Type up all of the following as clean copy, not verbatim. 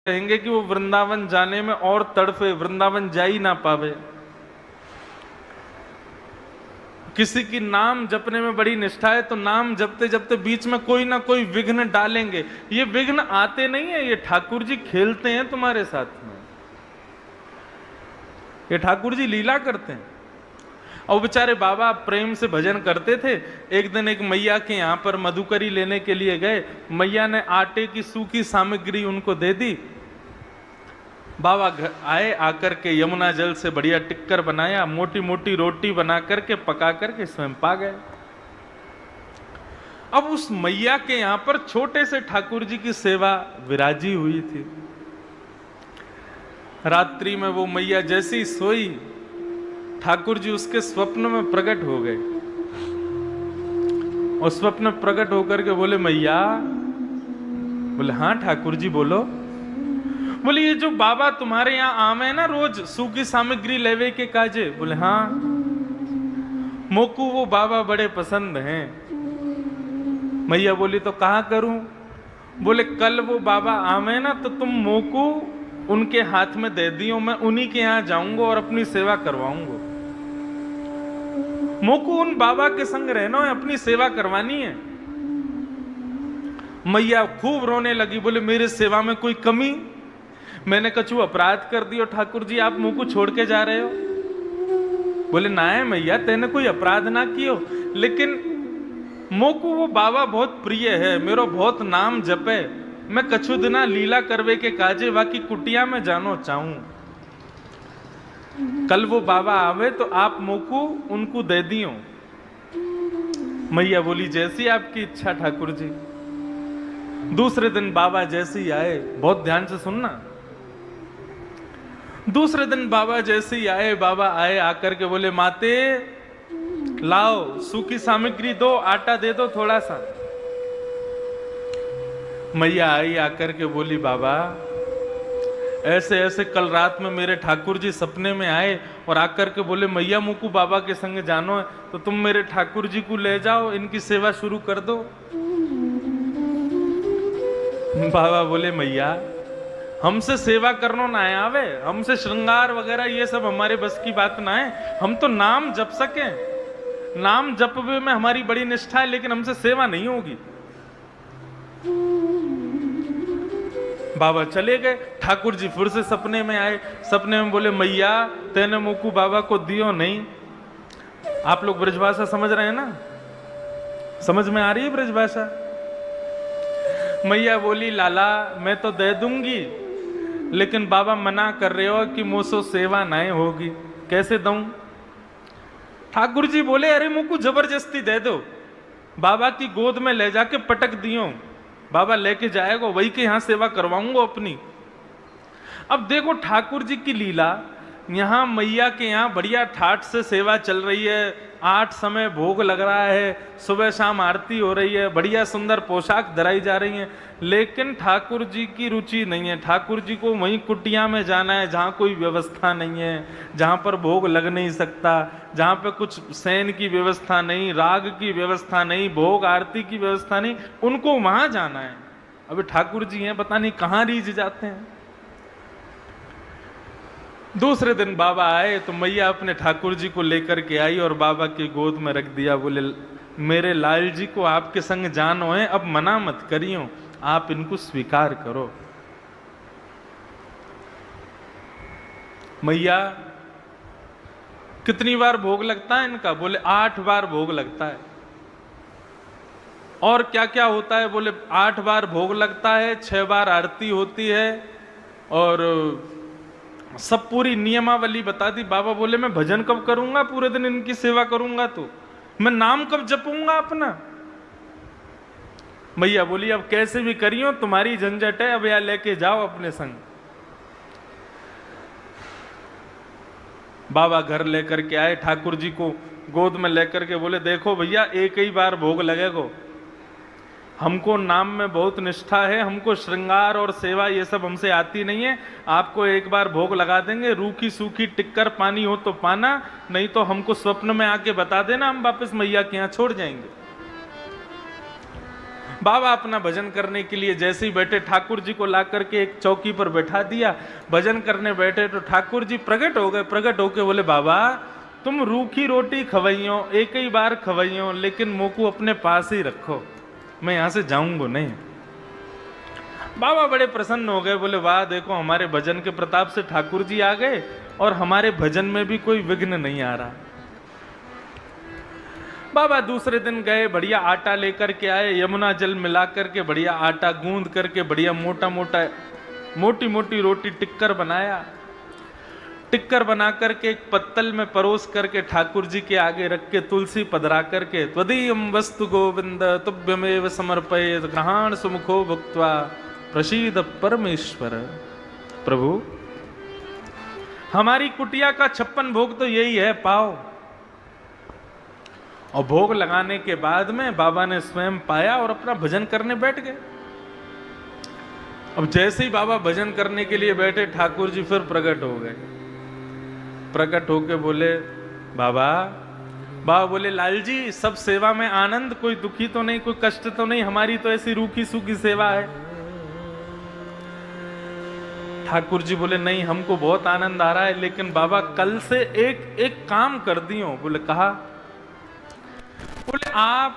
कहेंगे कि वो वृंदावन जाने में और तड़फे, वृंदावन जा ही ना पावे। किसी की नाम जपने में बड़ी निष्ठा है तो नाम जपते जपते बीच में कोई ना कोई विघ्न डालेंगे। ये विघ्न आते नहीं है, ये ठाकुर जी खेलते हैं तुम्हारे साथ में, ये ठाकुर जी लीला करते हैं। और बेचारे बाबा प्रेम से भजन करते थे। एक दिन एक मैया के यहाँ पर मधुकरी लेने के लिए गए। मैया ने आटे की सूखी सामग्री उनको दे दी। बाबा आए, आकर के यमुना जल से बढ़िया टिक्कर बनाया, मोटी मोटी रोटी बना करके पका करके स्वयं पा गए। अब उस मैया के यहां पर छोटे से ठाकुर जी की सेवा विराजी हुई थी। रात्रि में वो मैया जैसी सोई, ठाकुर जी उसके स्वप्न में प्रकट हो गए और स्वप्न प्रकट होकर के बोले मैया। बोले हाँ ठाकुर जी बोलो। बोले ये जो बाबा तुम्हारे यहाँ आवे है ना रोज सूखी सामग्री लेवे के काजे। बोले हाँ मोकू वो बाबा बड़े पसंद हैं। मैया बोली तो कहाँ करूं। बोले कल वो बाबा आवे ना तो तुम मोकू उनके हाथ में दे दियो, मैं उन्हीं के यहाँ जाऊंगा और अपनी सेवा करवाऊंगा। मोकू उन बाबा के संग रहना है, अपनी सेवा करवानी है। मैया खूब रोने लगी। बोले मेरे सेवा में कोई कमी, मैंने कछु अपराध कर दियो ठाकुर जी, आप मुंह को छोड़ के जा रहे हो। बोले ना है मैया, तेने कोई अपराध ना कियो, लेकिन मोकू वो बाबा बहुत प्रिय है, मेरो बहुत नाम जपे, मैं कछु दिना लीला करवे के काजे बाकी कुटिया में जानो चाहूं। कल वो बाबा आवे तो आप मोकू उनको दे दियो। मैया बोली जैसी आपकी इच्छा ठाकुर जी। दूसरे दिन बाबा जैसे ही आए, बहुत ध्यान से सुनना, दूसरे दिन बाबा जैसे ही आए, बाबा आए आकर के बोले माते लाओ सूखी सामग्री दो, आटा दे दो थोड़ा सा। मैया आई आकर के बोली बाबा ऐसे ऐसे कल रात में मेरे ठाकुर जी सपने में आए और आकर के बोले मैया मुकू बाबा के संग जानो है तो तुम मेरे ठाकुर जी को ले जाओ, इनकी सेवा शुरू कर दो। बाबा बोले मैया हमसे सेवा करनो ना आवे, हमसे श्रृंगार वगैरह ये सब हमारे बस की बात ना है, हम तो नाम जप सके, नाम जपवे में हमारी बड़ी निष्ठा है, लेकिन हमसे सेवा नहीं होगी। बाबा चले गए। ठाकुर जी फिर से सपने में आए। सपने में बोले मैया तेने मुकू बाबा को दियो नहीं। आप लोग ब्रजभाषा समझ रहे हैं ना, समझ में आ रही है ब्रजभाषा। मैया बोली लाला मैं तो दे दूंगी, लेकिन बाबा मना कर रहे हो कि मुझसे सेवा नहीं होगी, कैसे दूं। ठाकुर जी बोले अरे मुकू जबरदस्ती दे दो, बाबा की गोद में ले जाके पटक दियो, बाबा लेके जाएगा, वही के यहां सेवा करवाऊंगा अपनी। अब देखो ठाकुर जी की लीला, यहां मैया के यहां बढ़िया ठाठ से सेवा चल रही है, 8 समय भोग लग रहा है, सुबह शाम आरती हो रही है, बढ़िया सुंदर पोशाक धराई जा रही है, लेकिन ठाकुर जी की रुचि नहीं है। ठाकुर जी को वहीं कुटिया में जाना है जहाँ कोई व्यवस्था नहीं है, जहाँ पर भोग लग नहीं सकता, जहाँ पे कुछ शयन की व्यवस्था नहीं, राग की व्यवस्था नहीं, भोग आरती की व्यवस्था नहीं, उनको वहां जाना है। अभी ठाकुर जी हैं पता नहीं कहाँ रीझ जाते हैं। दूसरे दिन बाबा आए तो मैया अपने ठाकुर जी को लेकर के आई और बाबा की गोद में रख दिया। बोले मेरे लाल जी को आपके संग जानो है, अब मना मत करियो, आप इनको स्वीकार करो। मैया कितनी बार भोग लगता है इनका। बोले 8 बार भोग लगता है। और क्या क्या होता है। बोले 8 बार भोग लगता है, 6 बार आरती होती है और सब पूरी नियमावली बता दी। बाबा बोले मैं भजन कब करूंगा, पूरे दिन इनकी सेवा करूंगा तो मैं नाम कब जपूंगा अपना। मैया बोली अब कैसे भी करियो, तुम्हारी झंझट है, अब यहाँ लेके जाओ अपने संग। बाबा घर लेकर के आए, ठाकुर जी को गोद में लेकर के बोले देखो भैया एक ही बार भोग लगेगा, हमको नाम में बहुत निष्ठा है, हमको श्रृंगार और सेवा ये सब हमसे आती नहीं है, आपको एक बार भोग लगा देंगे, रूखी सूखी टिक्कर पानी हो तो पाना, नहीं तो हमको स्वप्न में आके बता देना, हम वापस मैया के यहाँ छोड़ जाएंगे। बाबा अपना भजन करने के लिए जैसे ही बैठे, ठाकुर जी को ला करके एक चौकी पर बैठा दिया, भजन करने बैठे तो ठाकुर जी प्रकट हो गए। प्रकट होके बोले, बाबा तुम रूखी रोटी खवैयो, एक ही बार खवैयो, लेकिन मोको अपने पास ही रखो, मैं यहां से जाऊंगा नहीं। बाबा बड़े प्रसन्न हो गए, बोले वाह देखो हमारे भजन के प्रताप से ठाकुर जी आ गए और हमारे भजन में भी कोई विघ्न नहीं आ रहा। बाबा दूसरे दिन गए, बढ़िया आटा लेकर के आए, यमुना जल मिला करके बढ़िया आटा गूंद करके बढ़िया मोटा मोटा मोटी मोटी रोटी टिक्कर बनाया। टिक्कर बना करके एक पत्तल में परोस करके ठाकुर जी के आगे रख के तुलसी पधरा करके, त्वदीयम वस्तु गोविंद तुभ्यमेव समर्पयेत् ग्रहाण सुमुखो भुक्त्वा प्रसीद परमेश्वर। प्रभु हमारी कुटिया का 56 भोग तो यही है, पाओ। और भोग लगाने के बाद में बाबा ने स्वयं पाया और अपना भजन करने बैठ गए। अब जैसे ही बाबा भजन करने के लिए बैठे, ठाकुर जी फिर प्रकट हो गए। प्रकट होके बोले, बाबा बोले, लाल जी सब सेवा में आनंद, कोई दुखी तो नहीं, कोई कष्ट तो नहीं, हमारी तो ऐसी रूखी सूखी सेवा है। ठाकुर जी बोले, नहीं हमको बहुत आनंद आ रहा है, लेकिन बाबा कल से एक काम कर दियो। बोले कहा? बोले आप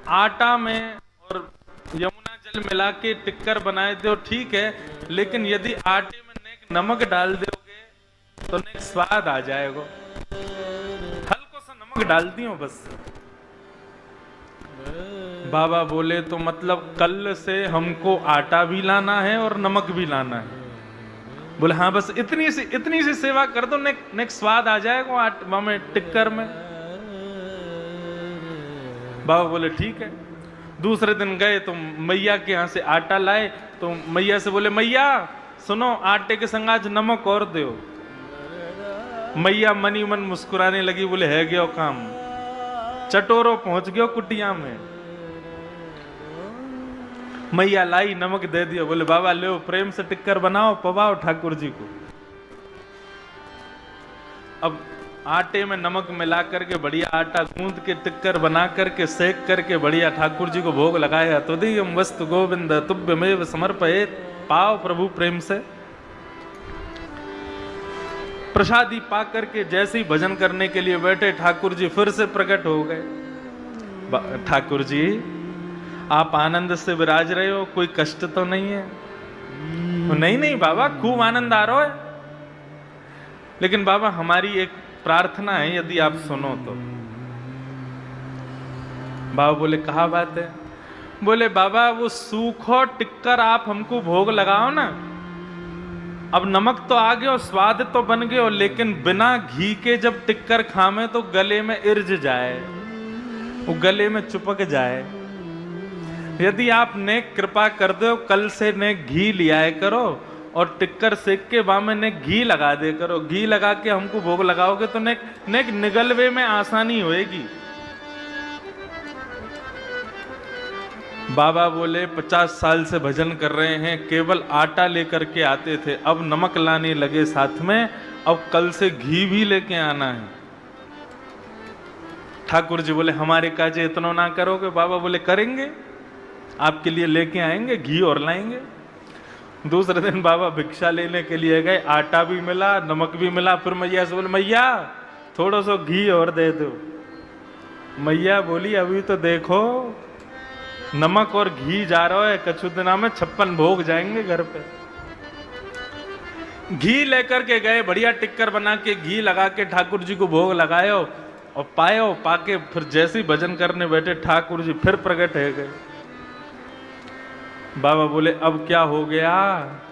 आटा में और यमुना जल मिला के टिक्कर बनाए थे, ठीक है, लेकिन यदि आटे में नमक डाल दोगे तो नेक स्वाद आ जाएगा। हल्को सा नमक डाल दियो बस। बाबा बोले, तो मतलब कल से हमको आटा भी लाना है और नमक भी लाना है? बोले हाँ, बस इतनी सी सेवा कर दो, नेक स्वाद आ जाएगा में टिक्कर में। बाबा बोले ठीक है। दूसरे दिन गए तो मैया के यहाँ से आटा लाए, तो मैया से बोले, मैया सुनो आटे के संग आज नमक और दो। मैया मनी मन मुस्कुराने लगी, बोले है गयो काम, चटोरो पहुंच गयो कुटिया में। मैया लाई, नमक दे दिया। बोले बाबा लो प्रेम से टिक्कर बनाओ, पवाओ ठाकुर जी को। अब आटे में नमक मिला करके बढ़िया आटा गूंद के टिक्कर बना करके सेक करके बढ़िया ठाकुर जी को भोग लगाया। त्वदीयम वस्तु गोविंद तुभ्यमेव समर्पयेत्, पाओ प्रभु प्रेम से। प्रसादी पा करके जैसे ही भजन करने के लिए बैठे, ठाकुर जी फिर से प्रकट हो गए। ठाकुर जी आप आनंद से विराज रहे हो, कोई कष्ट तो नहीं है? नहीं बाबा खूब आनंद आ रहा है, लेकिन बाबा हमारी एक प्रार्थना है, यदि आप सुनो तो। बाबा बोले कहा बात है? बोले बाबा वो सूखो टिक्कर आप हमको भोग लगाओ ना। अब नमक तो आ गया, स्वाद तो बन गया, लेकिन बिना घी के जब टिक्कर खामे तो गले में इर्ज जाए, वो गले में चिपक जाए। यदि आप नेक कृपा कर दो, कल से नेक घी लियाए करो और टिक्कर सेक के बामे नेक घी लगा दे करो। घी लगा के हमको भोग लगाओगे तो नेक निगलवे में आसानी होएगी। बाबा बोले 50 साल से भजन कर रहे हैं, केवल आटा लेकर के आते थे, अब नमक लाने लगे साथ में, अब कल से घी भी लेके आना है। ठाकुर जी बोले हमारे काजे इतना ना करोगे? बाबा बोले करेंगे, आपके लिए लेके आएंगे, घी और लाएंगे। दूसरे दिन बाबा भिक्षा लेने के लिए गए, आटा भी मिला, नमक भी मिला। फिर मैया से बोले मैया थोड़ा सा घी और दे दो। मैया बोली अभी तो देखो नमक और घी जा रहा है, कछु दिना में 56 भोग जाएंगे घर पे। घी लेकर के गए, बढ़िया टिक्कर बना के घी लगा के ठाकुर जी को भोग लगायो और पायो। पाके फिर जैसे ही भजन करने बैठे, ठाकुर जी फिर प्रकट है गए। बाबा बोले अब क्या हो गया?